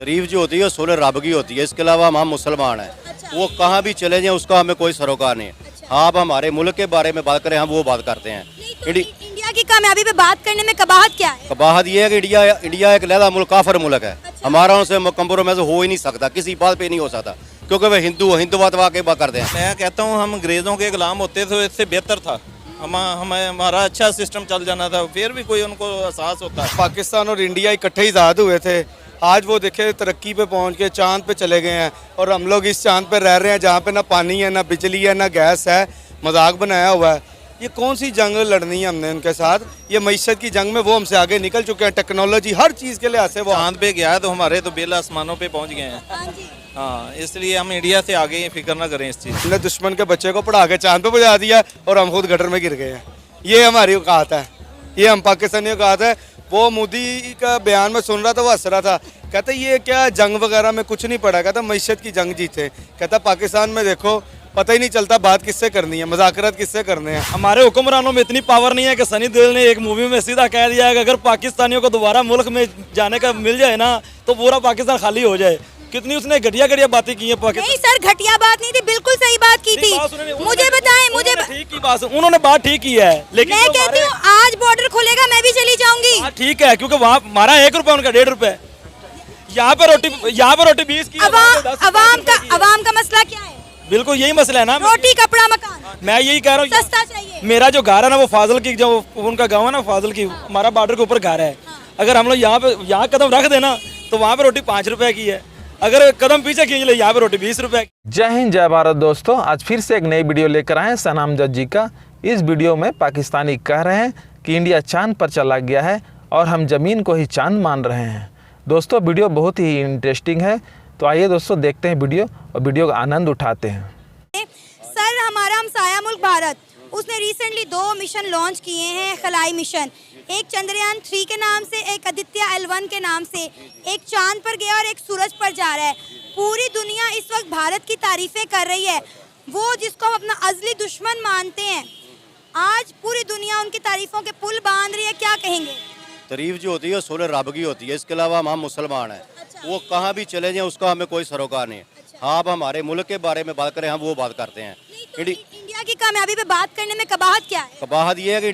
शरीफ जो होती है सोलह रब की होती है, इसके अलावा हम मुसलमान हैं। अच्छा। वो कहाँ भी चले जाएं उसका हमें कोई सरोकार नहीं है। अच्छा। आप हमारे मुल्क के बारे में बात करें, हम वो बात करते हैं। नहीं तो इंडी- इंडिया की कामयाबी पे बात करने में कबाहत क्या है? कबाहत ये है कि इंडिया एक लहदा मुल्क, काफर मुल्क है। अच्छा। हमारा उनसे कंप्रोमाइज हो ही नहीं सकता, किसी बात पे नहीं हो सकता, क्योंकि वे हिंदुत्व के बात करते हैं। मैं कहता हूँ हम अंग्रेज़ों के गुलाम होते थे, इससे बेहतर था। हमारा अच्छा सिस्टम चल जाना था, फिर भी कोई उनको एहसास होता है। पाकिस्तान और इंडिया इकट्ठे ही आज़ाद हुए थे। आज वो देखे तरक्की पे पहुंच के चांद पे चले गए हैं और हम लोग इस चांद पे रह रहे हैं जहाँ पे ना पानी है, ना बिजली है, ना गैस है। मजाक बनाया हुआ है। ये कौन सी जंग लड़नी है हमने उनके साथ? ये मईशत की जंग में वो हमसे आगे निकल चुके हैं। टेक्नोलॉजी हर चीज़ के लिहाज से वो चांद पे गया है तो हमारे तो बेल आसमानों पे पहुंच गए हैं। हाँ जी। हाँ, इसलिए हम इंडिया से आगे हैं, फिक्र ना करें इस चीज़। हमने दुश्मन के बच्चे को पढ़ा के चांद पे पहुंचा दिया और हम खुद गटर में गिर गए हैं। ये हमारी औकात है, ये हम पाकिस्तानी औकात है। वो मोदी का बयान में सुन रहा था, वो हंस रहा था। कहता ये क्या जंग वगैरह में कुछ नहीं पड़ा। कहता मईशत की जंग जीते। कहता पाकिस्तान में देखो पता ही नहीं चलता बात किससे करनी है, मुज़ाकरात किससे करने हैं। हमारे हुक्मरानों में इतनी पावर नहीं है कि सनी देओल ने एक मूवी में सीधा कह दिया है कि अगर पाकिस्तानियों को दोबारा मुल्क में जाने का मिल जाए ना तो पूरा पाकिस्तान खाली हो जाए। कितनी उसने घटिया बातें की हैं पाकिस्तान। नहीं सर, घटिया बात नहीं थी, बिल्कुल सही बात की थी। मुझे बताएं, मुझे ठीक की बात, उन्होंने बात ठीक की है, लेकिन मैं जो कहती हमारे- हूँ आज बॉर्डर खुलेगा मैं भी चली जाऊंगी। हाँ, ठीक है, क्योंकि वहाँ हमारा 1 रुपया उनका 1.5 रुपए। यहाँ पे रोटी 20 की है, वहाँ पे 10 की है। अवाम का मसला क्या है? बिल्कुल यही मसला है ना। रोटी, कपड़ा, मकान मैं यही कह रहा हूँ, सस्ता चाहिए। मेरा जो घर है ना वो फाजिल की, जो उनका गाँव है ना फाजिल की, हमारा बॉर्डर के ऊपर घर है। अगर हम लोग यहाँ कदम रख देना तो वहाँ पे रोटी 5 रुपए की है, अगर कदम पीछे खींच ले यहाँ पे रोटी 20 रुपए की। जय हिंद जय भारत दोस्तों, आज फिर से एक नई वीडियो लेकर आए हैं सनाम जज जी का। इस वीडियो में पाकिस्तानी कह रहे हैं कि इंडिया चांद पर चला गया है और हम ज़मीन को ही चांद मान रहे हैं। दोस्तों वीडियो बहुत ही इंटरेस्टिंग है, तो आइए दोस्तों देखते हैं वीडियो और वीडियो का आनंद उठाते हैं। सर हमारा हमसाया मुल्क भारत, उसने रिसेंटली 2 मिशन लॉन्च किए हैं, खलाई मिशन। एक चंद्रयान 3 के नाम से, एक आदित्य L1 के नाम से। एक चांद पर गया और एक सूरज पर जा रहा है। पूरी दुनिया इस वक्त भारत की तारीफें कर रही है। वो जिसको हम अपना अजली दुश्मन मानते हैं, आज पूरी दुनिया उनकी तारीफों के पुल बांध रही है। क्या कहेंगे? शरीफ जो होती है सोलह रब की होती है, इसके अलावा हम मुसलमान हैं। अच्छा। वो कहाँ भी चले जाएं उसका हमें कोई सरोकार नहीं है। आप हमारे मुल्क के बारे में बात करें, हम वो बात करते हैं। नहीं तो इंडी- इंडिया की कामयाबी पे बात करने में कबाहत क्या है? कबाहत ये है कि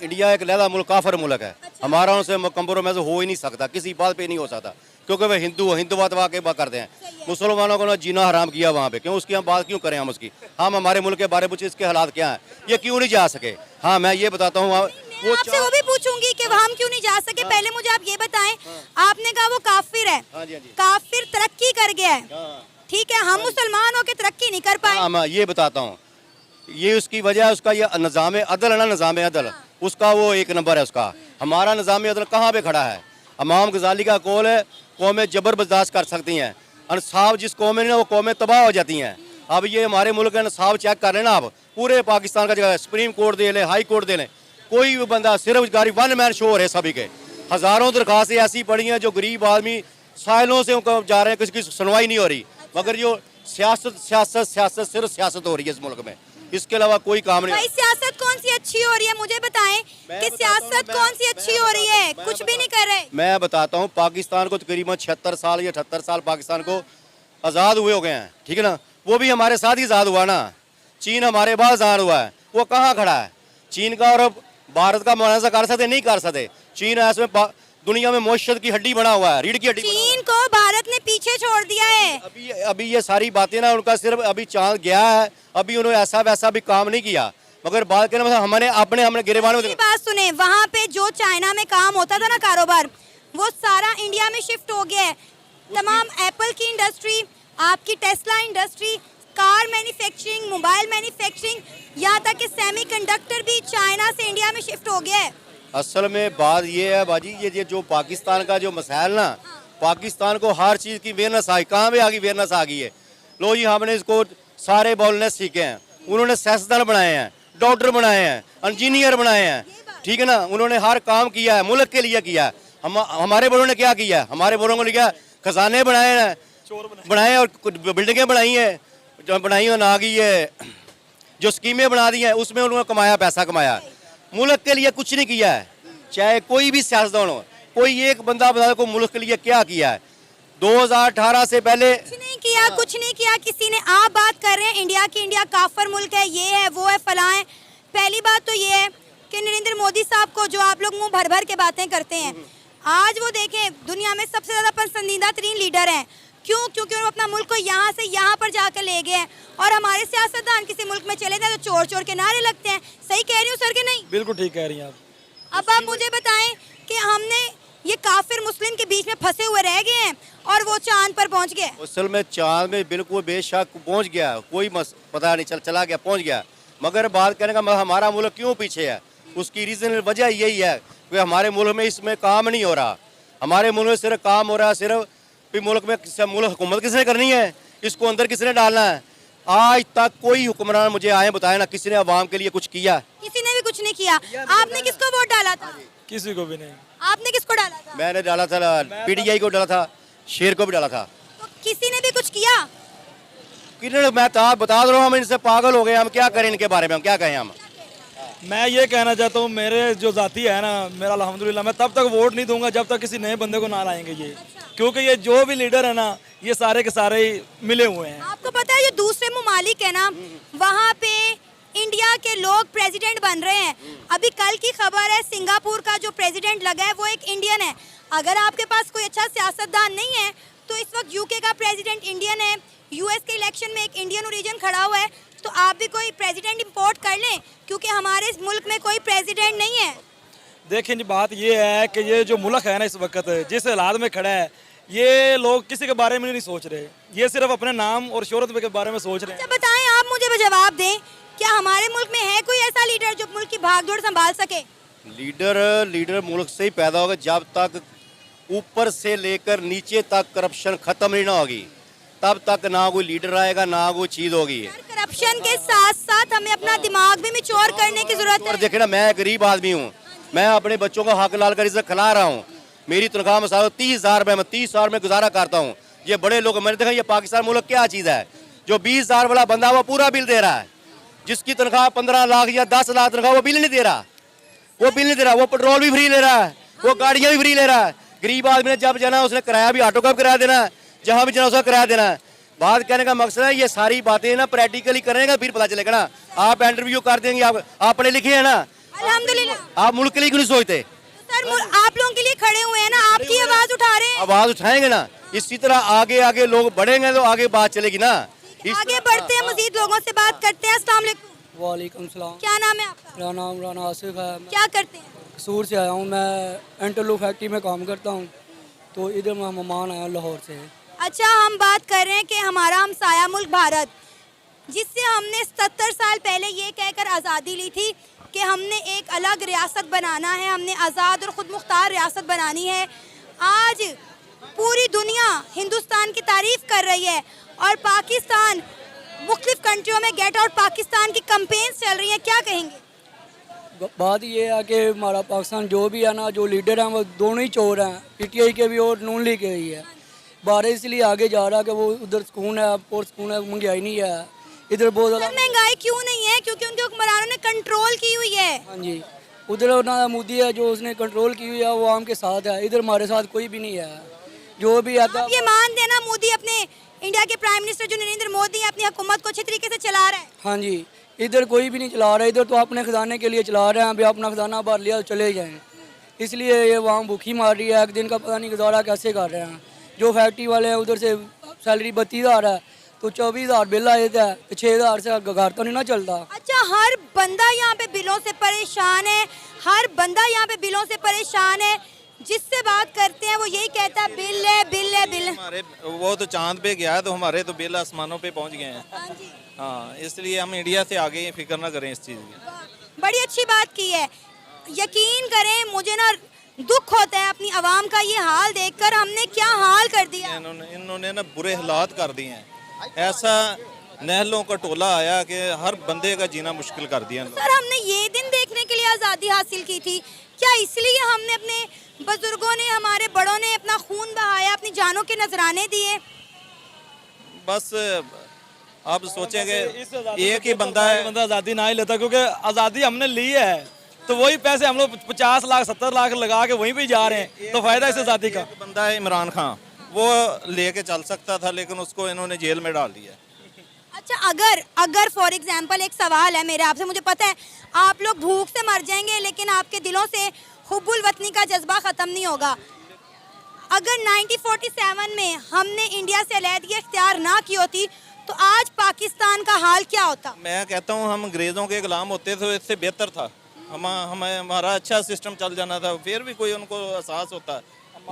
इंडिया एक लहदा मुल्क, काफर मुल्क है। अच्छा। हमारा उनसे कंप्रोमाइज हो ही नहीं सकता, किसी बात पे नहीं हो सकता, क्योंकि वे हिंदुत्व के बात करते हैं। मुसलमानों को ना जीना हराम किया वहाँ पे, क्यों उसकी हम बात क्यों करें? हम उसकी हम हमारे मुल्क के बारे में पूछे, इसके हालात क्या हैं, ये क्यों नहीं जा सके? हाँ मैं ये बताता हूँ, मैं आपसे वो भी पूछूंगी कि हम क्यों नहीं जा सके। पहले मुझे आप ये बताएं, आपने कहा वो काफिर है। हाँ जी, हाँ जी। काफिर तरक्की कर गया है, हाँ। ठीक है, हम मुसलमान होकर तरक्की नहीं कर पाए। हाँ मैं ये बताता हूँ, ये उसकी वजह है, उसका ये निज़ाम अदल है ना, निज़ाम अदल उसका वो 1 नंबर है उसका। हमारा निज़ाम अदल कहाँ पे खड़ा है? इमाम गजाली का कौल है, कौमें जबर बर्दाश्त कर सकती हैं, इंसाफ जिस कौम में ना वो कौमें तबाह हो जाती हैं। अब ये हमारे मुल्क का इंसाफ चेक कर लेना, आप पूरे पाकिस्तान का जगह सुप्रीम कोर्ट दे लें, हाई कोर्ट दे लें, कोई भी बंदा सिर्फ गाड़ी 1 मैन शो हो रहे सभी के। हज़ारों दरखास्तें ऐसी पड़ी हैं जो गरीब आदमी सालों से उनको जा रहे हैं, किसी की सुनवाई नहीं हो रही। मगर जो सियासत सिर्फ सियासत हो रही है इस मुल्क में, इसके अलावा कोई काम नहीं। भाई सियासत कौन सी अच्छी हो रही है? मुझे बताएं कि सियासत कौन सी अच्छी हो रही है? कुछ भी नहीं कर रहे। मैं बताता हूँ, पाकिस्तान को तकरीबन 76 साल या 78 साल पाकिस्तान को आज़ाद हुए हो गए हैं, ठीक है ना? वो भी हमारे साथ ही आज़ाद हुआ ना। चीन हमारे बाद आज़ाद हुआ है, वो कहाँ खड़ा है? चीन का और भारत का मुआवजा कर सकते? नहीं कर सकते। चीन ऐसे दुनिया में मौशत की हड्डी बना हुआ है, रीढ़ की हड्डी। चीन को भारत ने पीछे छोड़ दिया है। अभी ये सारी बातें ना, उनका सिर्फ अभी चांद गया है, अभी उन्होंने ऐसा वैसा भी काम नहीं किया। मगर बात करें मतलब हमने गिरेबान में बात सुने, वहाँ पे जो चाइना में काम होता था ना कारोबार, वो सारा इंडिया में शिफ्ट हो गया है। तमाम एप्पल की इंडस्ट्री, आपकी Tesla industry, car manufacturing, mobile manufacturing, यहाँ तक कि सेमीकंडक्टर भी चाइना से इंडिया में शिफ्ट हो गया है। असल में बात ये है बाजी, ये जो पाकिस्तान का जो मसाइल ना, पाकिस्तान को हर चीज़ की अवेयरनेस आई, कहाँ पे आ गई अवेयरनेस आ गई है। लो जी हमने इसको सारे बोलने सीखे हैं, उन्होंने सियासतदान बनाए हैं, डॉक्टर बनाए हैं, इंजीनियर बनाए हैं, ठीक है ना? उन्होंने हर काम किया है, मुल्क के लिए किया है। हमारे बड़ों ने क्या किया है? हमारे बड़ों को क्या खजाने बनाए हैं, बनाए और बिल्डिंगें बनाई हैं, जो बनाई हो ना गई है, जो स्कीमें बना दी हैं उसमें उन्होंने कमाया, पैसा कमाया। मुल्क के लिए कुछ नहीं किया है। चाहे कोई भी सियासतदान हो, कोई एक बंदा बता दे को मुल्क के लिए क्या किया है। 2018 से पहले कुछ नहीं किया, कुछ नहीं किया किसी ने। आप बात कर रहे हैं इंडिया की, इंडिया काफर मुल्क है, ये है वो है फलां है। पहली बात तो ये है कि नरेंद्र मोदी साहब को जो आप लोग मुंह भर भर के बातें करते हैं, आज वो देखें दुनिया में सबसे ज्यादा पसंदीदा तरीन लीडर हैं। क्यों? क्योंकि वो अपना मुल्क को यहाँ से यहाँ पर जाकर ले गए हैं। और हमारे सियासतदान किसी मुल्क में चले जाए तो चोर चोर के नारे लगते हैं। सही कह रही हूँ सर कि नहीं? बिल्कुल ठीक कह रही हैं आप। अब आप मुझे बताएं कि हमने ये काफिर मुस्लिम के बीच में फंसे हुए रह गए हैं और वो चांद पर पहुंच गए। असल में चांद में बिल्कुल बेशक पहुंच गया, कोई पता नहीं चला गया, पहुंच गया। मगर बात करने का हमारा मुल्क क्यों पीछे है, उसकी रीज़न वजह यही है कि हमारे मुल्क में इसमें काम नहीं हो रहा। हमारे मुल्क में सिर्फ काम हो रहा है, सिर्फ मुल्क में मुल्क हुकूमत किसने करनी है, इसको अंदर किसने डालना है। आज तक कोई हुक्मरान मुझे आए बताए ना किसी ने अवाम के लिए कुछ किया। किसी ने भी कुछ नहीं किया। आपने किसको वोट डाला था? किसी को भी नहीं। आपने किसको डाला था? मैंने डाला था PTI को डाला था, शेर को भी डाला था। तो किसी ने भी कुछ किया? किन्होंने, मैं तो आप बता रहा हूँ, हम इनसे पागल हो गए। हम क्या करें इनके बारे में, हम क्या कहें। हम मैं ये कहना चाहता हूँ, मेरे जो जाती है ना, मेरा अल्हम्दुलिल्लाह, मैं तब तक वोट नहीं दूंगा जब तक किसी नए बंदे को ना लाएंगे ये। क्योंकि ये जो भी लीडर है ना, ये सारे के सारे ही मिले हुए हैं। आपको पता है जो दूसरे ममालिक है ना, वहाँ पे इंडिया के लोग प्रेसिडेंट बन रहे हैं। अभी कल की खबर है, सिंगापुर का जो प्रेसिडेंट लगा है वो एक इंडियन है। अगर आपके पास कोई अच्छा सियासतदान नहीं है तो इस वक्त UK का प्रेसिडेंट इंडियन है, US के इलेक्शन में एक इंडियन ओरिजिन खड़ा हुआ है, तो आप भी कोई प्रेसिडेंट इंपोर्ट कर लें, क्योंकि हमारे इस मुल्क में कोई प्रेसिडेंट नहीं है। देखें जी, बात ये है कि ये जो मुल्क है ना इस वक्त जिस हालात में खड़ा है, ये लोग किसी के बारे में नहीं सोच रहे, ये सिर्फ अपने नाम और शोहरत के बारे में सोच रहे हैं। अच्छा बताएं, आप मुझे जवाब दें, क्या हमारे मुल्क में है कोई ऐसा लीडर जो मुल्क की भागदौड़ संभाल सके? लीडर मुल्क से ही पैदा होगा जब तक ऊपर से लेकर नीचे तक करप्शन खत्म नहीं ना होगी, तब तक ना कोई लीडर आएगा, ना कोई चीज होगी। करप्शन के साथ साथ हमें अपना दिमाग भी मैच्योर करने की जरूरत और है। देखे ना, मैं एक गरीब आदमी हूँ, मैं अपने बच्चों का हक लाल कर इसे खिला रहा हूँ। मेरी तनख्वाह में 30,000 रुपये, मैं 30 साल में गुजारा करता हूँ। ये बड़े लोग, मैंने देखा ये पाकिस्तान मुल्क क्या चीज़ है, जो 20,000 वाला बंदा वो पूरा बिल दे रहा है, जिसकी तनख्वाह 15 लाख या 10 लाख तनख्वाह वो बिल नहीं दे रहा, वो बिल नहीं दे रहा, वो पेट्रोल भी फ्री ले रहा है, वो गाड़ियाँ भी फ्री ले रहा है। गरीब आदमी ने जब जाना उसने किराया भी ऑटो का भी किराया देना है, जहाँ भी जाना उसका किराया देना है। बात कहने का मकसद है ये सारी बातें ना प्रैक्टिकली करेंगे फिर पता चलेगा ना। आप इंटरव्यू कर देंगे, आप पढ़े लिखे हैं ना, अल्हम्दुलिल्लाह। आप मुल्क के लिए क्यों नहीं सोचते? सर आप लोगों के लिए खड़े हुए हैं ना, आपकी आवाज उठा रहे हैं। आवाज उठाएंगे ना, इसी तरह आगे आगे लोग बढ़ेंगे तो आगे बात चलेगी ना। आगे बढ़ते हैं, मजीद लोगों से बात करते हैं। अस्सलाम वालेकुम। वालेकुम सलाम। क्या नाम है आपका? मेरा नाम राना आसिफ है। मैं क्या करते हैं? कसूर से आया हूँ, मैं इंटरलू फैक्ट्री में काम करता हूँ, तो इधर मैं मेहमान आया लाहौर से। अच्छा, हम बात कर रहे हैं कि हमारा हमसाया मुल्क भारत, जिससे हमने 70 साल पहले ये कहकर आज़ादी ली थी कि हमने एक अलग रियासत बनाना है, हमने आज़ाद और ख़ुद मुख्तार रियासत बनानी है। आज पूरी दुनिया हिंदुस्तान की तारीफ़ कर रही है और पाकिस्तान, मुख्तलिफ कंट्रियों में गेट आउट पाकिस्तान की कैंपेन्स चल रही हैं, क्या कहेंगे? बात ये है कि हमारा पाकिस्तान जो भी है ना, जो लीडर हैं वो दोनों ही चोर हैं, PTI के भी और नून लीग के भी है। भारत इसलिए आगे जा रहा है कि वो उधर सुकून है और सुकून है, महंगाई नहीं है इधर बहुत ज़्यादा। महंगाई क्यों नहीं है? क्योंकि उनके हुक्मरानों ने कंट्रोल की हुई है। हाँ जी, उधर ना मोदी है जो उसने कंट्रोल की हुई है, वो आम के साथ है, इधर हमारे साथ कोई भी नहीं है। जो भी आता आप ये मान देना, मोदी अपने इंडिया के प्राइम मिनिस्टर जो नरेंद्र मोदी है अपनी हुकूमत को अच्छे तरीके से चला रहा है। हाँ जी, इधर कोई भी नहीं चला रहा, इधर तो अपने खजाने के लिए चला रहे हैं, अभी अपना खजाना भर लिया तो चले जाएं। इसलिए ये वहाँ भूखी मार रही है, एक दिन का पता नहीं गुजारा कैसे कर रहे हैं। जो फैक्ट्री वाले हैं उधर से सैलरी 32,000 है, तो 24,000 बिल आ जाता है, तो 6,000 से घर तो नहीं ना चलता। अच्छा, हर बंदा यहाँ पे बिलों से परेशान है, हर बंदा यहाँ पे बिलों से परेशान है। जिससे बात करते हैं वो यही कहता है बिल है, बिल है, बिल। हमारे वो तो चांद पे गया है, तो हमारे तो बिल आसमानों पे पहुंच गए हैं। हाँ जी, हाँ, इसलिए हम इंडिया से आगे फिक्र ना करें इस चीज़ की। बड़ी अच्छी बात की है। यकीन करें, मुझे ना दुख होता है अपनी आवाम का ये हाल देखकर। हमने क्या हाल कर दिया। इन्होंने ना बुरे हालात कर दिए हैं। ऐसा नहलों का टोला आया कि हर बंदे का जीना मुश्किल कर दिया। सर, हमने ये दिन देखने के लिए आज़ादी हासिल की थी, क्या इसलिए हमने अपने बुजुर्गों ने, हमारे बड़ों ने अपना खून बहाया, अपनी जानों के नजराने दिए? बस आप सोचें कि एक ही बंदा है, बंदा आज़ादी ना ही लेता, क्योंकि आज़ादी हमने ली है तो वही पैसे हम लोग 50 लाख 70 लाख लगा के वहीं पे जा रहे हैं, तो फायदा इस आज़ादी का। एक बंदा है इमरान खान, वो लेके चल सकता था, लेकिन उसको इन्होंने जेल में डाल दिया। अच्छा, अगर अगर फॉर एग्जांपल एक सवाल है मेरे आपसे, मुझे पता है आप लोग भूख से मर जाएंगे लेकिन आपके दिलों से हुब्बुल वतनी का जज्बा ख़त्म नहीं होगा। अगर 1947 में हमने इंडिया से अलहदगी इख्तियार ना की होती तो आज पाकिस्तान का हाल क्या होता? मैं कहता हूँ हम अंग्रेज़ों के गुलाम होते तो इससे बेहतर था। हमारा अच्छा सिस्टम चल जाना था, फिर भी कोई उनको एहसास होता।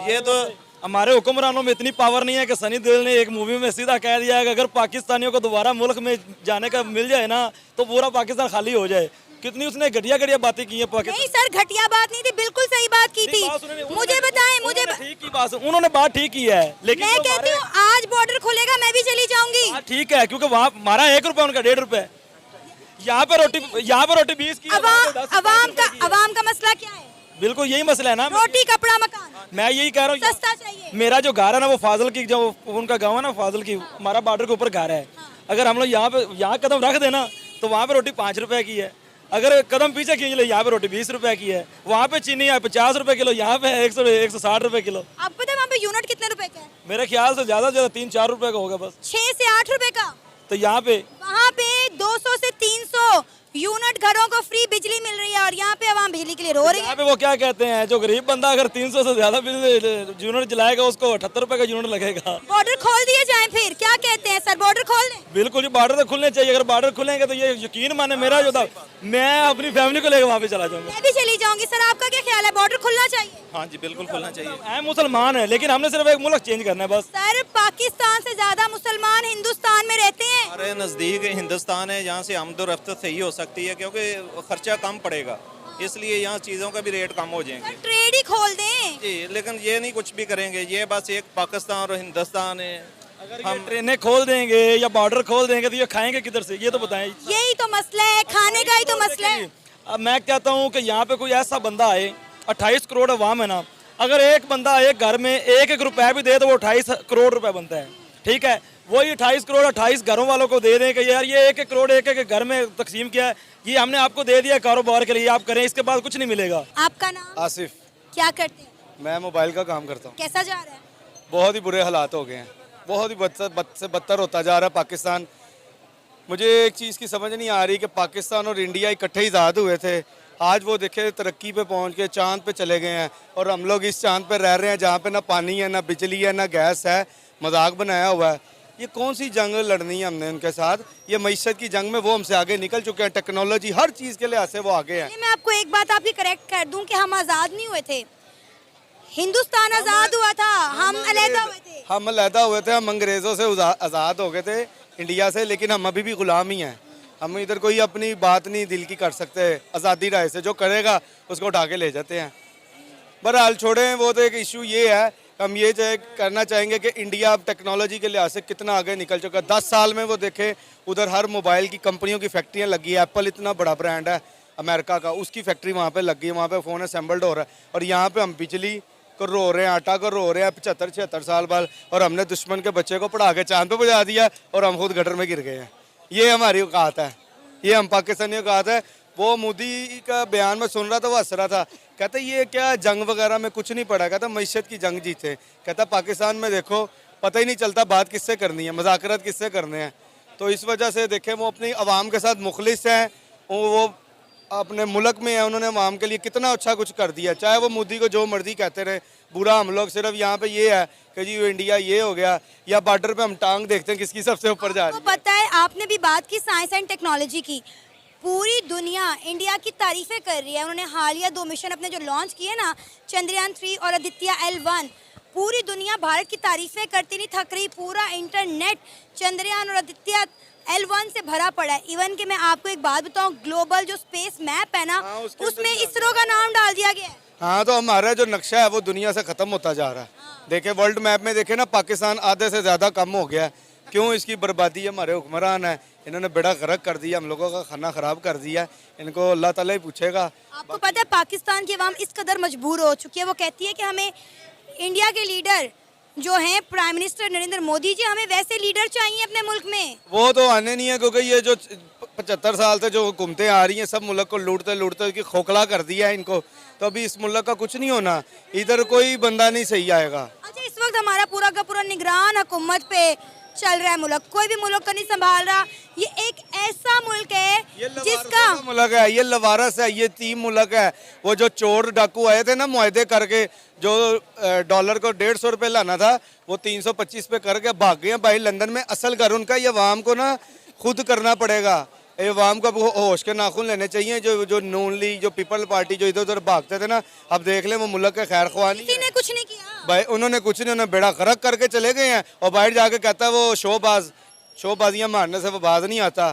ये तो हमारे हुक्मरानों में इतनी पावर नहीं है कि सनी देओल ने एक मूवी में सीधा कह दिया है कि अगर पाकिस्तानियों को दोबारा मुल्क में जाने का मिल जाए ना तो पूरा पाकिस्तान खाली हो जाए। कितनी उसने घटिया घटिया बातें की हैं पाकिस्तान। नहीं सर, घटिया बात नहीं थी, बिल्कुल सही बात की थी। मुझे बताएं, मुझे ठीक की बात, उन्होंने बात ठीक की है, लेकिन मैं कहती हूँ आज बॉर्डर खुलेगा मैं भी चली जाऊंगी। ठीक है, क्योंकि वहाँ हमारा 1 रुपया उनका 1.5 रुपया। यहाँ पे रोटी 20 की। अवाम का मसला क्या है? बिल्कुल यही मसला है ना, रोटी कपड़ा मकान। मैं यही कह रहा हूँ, सस्ता चाहिए। मेरा जो घर है ना वो फाजिल की, जो उनका गाँव है ना फाजिल की, हमारा बॉर्डर के ऊपर घर है। अगर हम लोग यहाँ कदम रख देना तो वहाँ पे रोटी 5 रुपए की है। अगर कदम पीछे खींच ले यहाँ पे रोटी 20 रुपए की है। वहाँ पे चीनी है 50 रुपए किलो, यहाँ पे 160 रुपए किलो। आपको पता है वहाँ पे यूनिट कितने रुपए का है? मेरे ख्याल से ज्यादा से ज्यादा 3-4 रुपए का होगा बस। 6 से 8 रुपए का। तो यहाँ पे वहाँ पे 200 से 300 यूनिट घरों को फ्री बिजली मिल रही है और यहाँ पे आवाम बिजली के लिए रो रही है। यहाँ पे वो क्या कहते हैं, जो गरीब बंदा अगर 300 से ज्यादा यूनिट जलाएगा उसको 78 रुपए का यूनिट लगेगा। बॉर्डर खोल दिए जाए फिर, क्या कहते हैं सर, बॉर्डर खोल दें? बिल्कुल, ये बॉर्डर तो खुलने चाहिए। अगर बॉर्डर खुलेंगे तो ये यकीन माने मेरा जो था, मैं अपनी फैमिली को लेकर वहाँ पे चला जाऊंगा। मैं भी चली जाऊंगी। सर आपका क्या ख्याल है, बॉर्डर खुलना चाहिए? हाँ जी, बिल्कुल खुलना चाहिए। हम मुसलमान है लेकिन हमने सिर्फ एक मुल्क चेंज करना है बस। सर पाकिस्तान से ज्यादा मुसलमान हिंदुस्तान में रहते हैं। हमारे नज़दीक हिंदुस्तान है, यहाँ से आमदोरफ्त सही हो सकती है क्योंकि खर्चा कम पड़ेगा, इसलिए यहाँ चीज़ों का भी रेट कम हो जाएंगे। ट्रेड ही खोल दें जी, लेकिन ये नहीं कुछ भी करेंगे, ये बस एक पाकिस्तान और हिंदुस्तान है। अगर हम ट्रेनें खोल देंगे या बॉर्डर खोल देंगे तो ये खाएंगे किधर से, ये तो बताएं। यही तो मसला है, खाने का ही तो मसला है। अब मैं कहता हूँ कि यहाँ पे कोई ऐसा बंदा आए, 28 करोड़ अवाम है ना, अगर एक बंदा एक घर में 1-1 रुपया भी दे तो वो 28 करोड़ रुपए बनता है। ठीक है, वही 28 करोड़ 28 घरों वालों को दे दें कि यार ये 1-1 करोड़ एक घर में तकसीम किया है, ये हमने आपको दे दिया कारोबार के लिए, आप करें, इसके बाद कुछ नहीं मिलेगा। आपका नाम? आसिफ। क्या करते हैं? मैं मोबाइल का काम करता हूँ। कैसा जा रहा है? बहुत ही बुरे हालात हो गए हैं, बहुत ही बदतर होता जा रहा है पाकिस्तान। मुझे एक चीज़ की समझ नहीं आ रही कि पाकिस्तान और इंडिया इकट्ठे इजाद हुए थे, आज वो देखे तरक्की पे पहुंच के चांद पे चले गए हैं और हम लोग इस चांद पे रह रहे हैं जहाँ पे ना पानी है, ना बिजली है, ना गैस है, मजाक बनाया हुआ है। ये कौन सी जंग लड़नी है हमने उनके साथ? ये मईशत की जंग में वो हमसे आगे निकल चुके हैं, टेक्नोलॉजी हर चीज़ के लिहाज से वो आगे हैं। मैं आपको एक बात आपकी करेक्ट कर दूं कि हम आज़ाद नहीं हुए थे, हिंदुस्तान आज़ाद हुआ था, हम अलहदा हुए थे। हम अलहदा हुए थे, हम अंग्रेज़ों से आज़ाद हो गए थे इंडिया से, लेकिन हम अभी भी गुलाम ही हैं। हम इधर कोई अपनी बात नहीं दिल की कर सकते आज़ादी राय से, जो करेगा उसको उठा के ले जाते हैं। बहरहाल छोड़ें, वो तो एक इशू ये है, हम ये करना चाहेंगे कि इंडिया अब टेक्नोलॉजी के लिहाज से कितना आगे निकल चुका है। 10 साल में वो देखें उधर हर मोबाइल की कंपनियों की फैक्ट्रियाँ लगी है, एप्पल इतना बड़ा ब्रांड है अमेरिका का, उसकी फैक्ट्री वहाँ पे लगी है, वहाँ पे फ़ोन असेंबल्ड हो रहा है, और यहाँ पे हम बिजली को रो रहे हैं, आटा को रो रहे हैं 75-76 साल बाद, और हमने दुश्मन के बच्चे को पढ़ा के चांद पे पहुँचा दिया और हम खुद गटर में गिर गए हैं। ये हमारी औकात है, ये हम पाकिस्तानियों का औकात है। वो मोदी का बयान में सुन रहा था, वो हंस रहा था, कहता ये क्या जंग वगैरह में कुछ नहीं पड़ा, कहता मईशत की जंग जीते, कहता पाकिस्तान में देखो पता ही नहीं चलता बात किससे करनी है, मज़ाकरात किससे करने हैं। तो इस वजह से देखें वो अपनी आवाम के साथ मुखलिस हैं, वो अपने मुल्क में है, उन्होंने आवाम के लिए कितना अच्छा कुछ कर दिया। चाहे वो मोदी को जो मर्जी कहते रहे, बुरा हम लोग सिर्फ यहाँ पे ये है कि जी इंडिया ये हो गया, या बॉर्डर पे हम टांग देखते हैं किसकी सबसे ऊपर जा रही है। पता है, आपने भी बात की साइंस एंड टेक्नोलॉजी की, पूरी दुनिया इंडिया की तारीफें कर रही है। उन्होंने हालिया 2 मिशन अपने जो लॉन्च किए ना, चंद्रयान 3 और आदित्य L1, पूरी दुनिया भारत की तारीफें करती नहीं थक रही। पूरा इंटरनेट चंद्रयान और आदित्य L1 से भरा पड़ा है। इवन कि मैं आपको एक बात बताऊं, ग्लोबल जो स्पेस मैप है ना, उसमें इसरो का नाम डाल दिया गया है। हाँ, तो हमारा जो नक्शा है वो दुनिया से ख़त्म होता जा रहा है। देखें वर्ल्ड मैप में देखें ना, पाकिस्तान आधे से ज़्यादा कम हो गया है। क्यों? इसकी बर्बादी हमारे हुक्मरान है, इन्होंने बेड़ा गर्क कर दिया, हम लोगों का खाना ख़राब कर दिया। इनको अल्लाह ताला ही पूछेगा। आपको पता है पाकिस्तान की आवाम इस कदर मजबूर हो चुकी है, वो कहती है कि हमें इंडिया के लीडर जो हैं प्राइम मिनिस्टर नरेंद्र मोदी जी, हमें वैसे लीडर चाहिए अपने मुल्क में। वो तो आने नहीं है, क्योंकि ये जो 75 साल से जो हुकूमतें आ रही हैं सब मुल्क को लूटते लूटते कि खोखला कर दिया है इनको, तो अभी इस मुल्क का कुछ नहीं होना, इधर कोई बंदा नहीं सही आएगा। अच्छा, इस वक्त हमारा पूरा का पूरा निगरान हुकूमत पे चल रहा है मुल्क, कोई भी मुल्क का नहीं संभाल रहा। ये एक ऐसा मुल्क है जिसका मुल्क है, ये लवारस है, ये 3 मुल्क है। वो जो चोर डाकू आए थे ना मुआहदे करके, जो डॉलर को 150 रुपये लाना था वो 325 पे करके भाग गए भाई लंदन में। असल घर उनका ये अवाम को ना खुद करना पड़ेगा, ये अवाम को होश के नाखून लेने चाहिए। जो नून लीग, जो पीपल पार्टी जो इधर उधर भागते थे ना, अब देख ले वो मुल्क के खैर ख्वाह नहीं किसी ने कुछ नहीं किया भाई, उन्होंने कुछ नहीं, उन्होंने बेड़ा गर्क करके चले गए हैं। और बाहर जाके कहता है वो शोबाजियाँ मारने से वो बाज नहीं आता,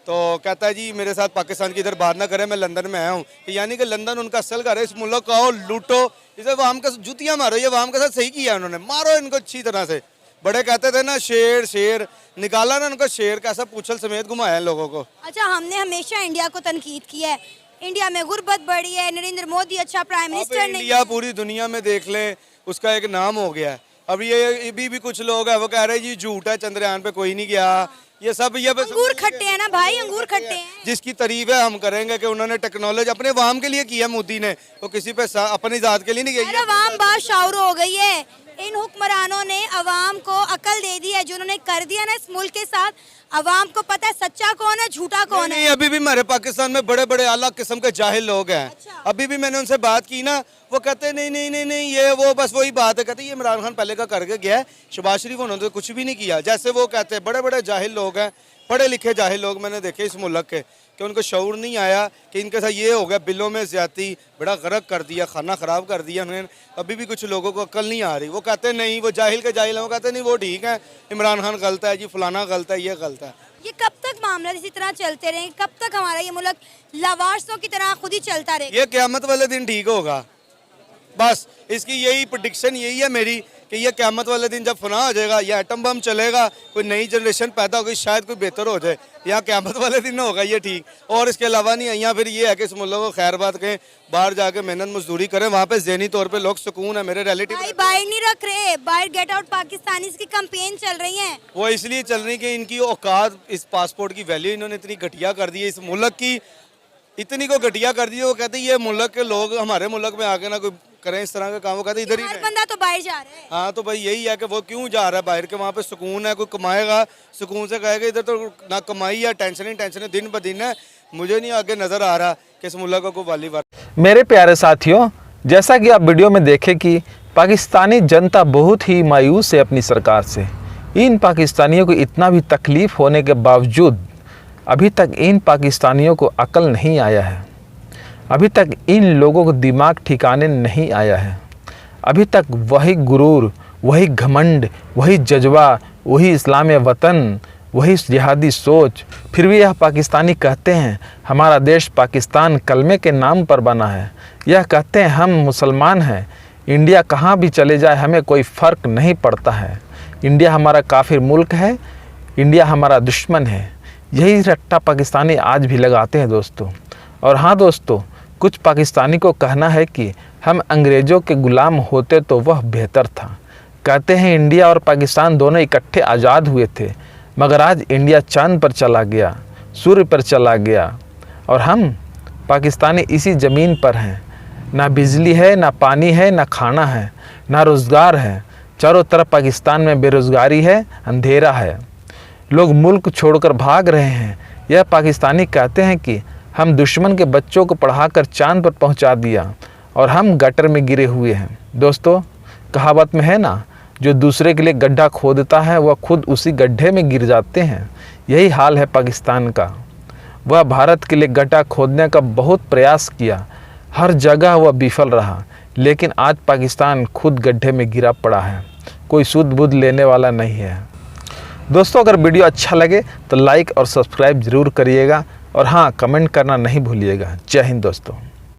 तो कहता है जी मेरे साथ पाकिस्तान की इधर बात ना करें, मैं लंदन में आया हूँ। यानी कि लंदन उनका असल घर है, इस मुल्क का आओ लूटो, इसे वाम का जुतियाँ मारो। ये वाम के साथ सही किया उन्होंने, मारो इनको अच्छी तरह से। बड़े कहते थे ना शेर शेर, निकाला ना उनको शेर कैसा पूछल समेत घुमाया लोगों को। अच्छा, हमने हमेशा इंडिया को तनकीद किया है, इंडिया में गुर्बत बढ़ी है, नरेंद्र मोदी अच्छा प्राइम मिनिस्टर नहीं इंडिया पूरी दुनिया में देख ले उसका एक नाम हो गया है। अब ये भी कुछ लोग है वो कह रहे हैं जी झूठ है, चंद्रयान पे कोई नहीं गया, ये सब ये अंगूर खट्टे हैं ना भाई, अंगूर खट्टे हैं। जिसकी तारीफ है हम करेंगे कि उन्होंने टेक्नोलॉजी अपने वाम के लिए किया मोदी ने, तो किसी पे अपनी जात के लिए नहीं किया। अवाम बाशाऊर हो गई है, इन हुक्मरानों ने अवाम को अकल दे दी है, जो उन्होंने कर दिया ना इस मुल्क के साथ। अवाम को पता है सच्चा कौन है, झूठा कौन है। अभी भी हमारे पाकिस्तान में बड़े बड़े आला किस्म के जाहिल लोग हैं। अच्छा। अभी भी मैंने उनसे बात की ना, वो कहते नहीं नहीं नहीं नहीं ये वो बस वही बात है, कहते ये इमरान खान पहले का करके गया है, शहबाज शरीफ उन्होंने तो कुछ भी नहीं किया। जैसे वो कहते हैं बड़े बड़े जाहिल लोग हैं, पढ़े लिखे जाहिल लोग मैंने देखे इस मुल्क के, कि उनको शऊर नहीं आया कि इनके साथ ये हो गया, बिलों में ज्यादती, बड़ा गर्क कर दिया, खाना ख़राब कर दिया उन्होंने। अभी भी कुछ लोगों को अकल नहीं आ रही, वो कहते नहीं वो जाहिल के जाहिल हैं, वो कहते नहीं वो ठीक है, इमरान खान गलत है जी, फलाना गलत है, ये गलत है। ये कब तक मामला इसी तरह चलते रहेंगे, कब तक हमारा ये मुल्क लवारसों की तरह खुद ही चलता रहेगा? ये क़यामत वाले दिन ठीक होगा, बस इसकी यही प्रेडिक्शन यही है मेरी कि ये क़यामत वाले दिन जब फना हो जाएगा, ये एटम बम चलेगा, कोई नई जनरेशन पैदा होगी, शायद कोई बेहतर हो जाए, यहाँ क़यामत वाले दिन होगा ये ठीक। और इसके अलावा नहीं है, यहाँ फिर ये है कि इस मुल्क को खैर बात कहें, बाहर जाके मेहनत मजदूरी करें, वहाँ पे ज़हनी तौर पे लोग सुकून है। मेरे रिलेटिव बाहर नहीं रख रहे, बाहर गेट आउट पाकिस्तानी की कैंपेन चल रही है, वो इसलिए चल रही कि इनकी औकात, इस पासपोर्ट की वैल्यू इन्होंने इतनी घटिया कर दी है, इस मुल्क की इतनी को घटिया कर दी है। वो कहते हैं ये मुल्क के लोग हमारे मुल्क में आके ना कोई करें इस तरह का काम, वो कहते इधर ही हर बंदा तो बाहर जा रहा है। हाँ, तो भाई यही है कि वो क्यों जा रहा है बाहर के, वहाँ पे सुकून है, कोई कमाएगा सुकून से कहेगा, इधर तो ना कमाई है, टेंशन ही टेंशन है, दिन ब दिन है। मुझे नहीं आगे नज़र आ रहा कि इस मुल्क को वाली बात। मेरे प्यारे साथियों, जैसा कि आप वीडियो में देखें कि पाकिस्तानी जनता बहुत ही मायूस है अपनी सरकार से। इन पाकिस्तानियों को इतना भी तकलीफ़ होने के बावजूद अभी तक इन पाकिस्तानियों को अकल नहीं आया है, अभी तक इन लोगों को दिमाग ठिकाने नहीं आया है। अभी तक वही गुरूर, वही घमंड, वही जज्बा, वही इस्लाम वतन, वही जिहादी सोच। फिर भी यह पाकिस्तानी कहते हैं हमारा देश पाकिस्तान कलमे के नाम पर बना है, यह कहते हैं हम मुसलमान हैं, इंडिया कहाँ भी चले जाए हमें कोई फ़र्क नहीं पड़ता है, इंडिया हमारा काफिर मुल्क है, इंडिया हमारा दुश्मन है। यही रट्टा पाकिस्तानी आज भी लगाते हैं दोस्तों। और हाँ दोस्तों, कुछ पाकिस्तानी को कहना है कि हम अंग्रेज़ों के ग़ुलाम होते तो वह बेहतर था। कहते हैं इंडिया और पाकिस्तान दोनों इकट्ठे आज़ाद हुए थे, मगर आज इंडिया चांद पर चला गया, सूर्य पर चला गया, और हम पाकिस्तानी इसी ज़मीन पर हैं। ना बिजली है, ना पानी है, ना खाना है, ना रोज़गार है। चारों तरफ पाकिस्तान में बेरोज़गारी है, अंधेरा है, लोग मुल्क छोड़कर भाग रहे हैं। यह पाकिस्तानी कहते हैं कि हम दुश्मन के बच्चों को पढ़ाकर चांद पर पहुंचा दिया और हम गटर में गिरे हुए हैं। दोस्तों, कहावत में है ना, जो दूसरे के लिए गड्ढा खोदता है वह खुद उसी गड्ढे में गिर जाते हैं। यही हाल है पाकिस्तान का। वह भारत के लिए गड्ढा खोदने का बहुत प्रयास किया, हर जगह वह विफल रहा, लेकिन आज पाकिस्तान खुद गड्ढे में गिरा पड़ा है, कोई सुध बुध लेने वाला नहीं है। दोस्तों, अगर वीडियो अच्छा लगे तो लाइक और सब्सक्राइब ज़रूर करिएगा, और हाँ, कमेंट करना नहीं भूलिएगा। जय हिंद दोस्तों।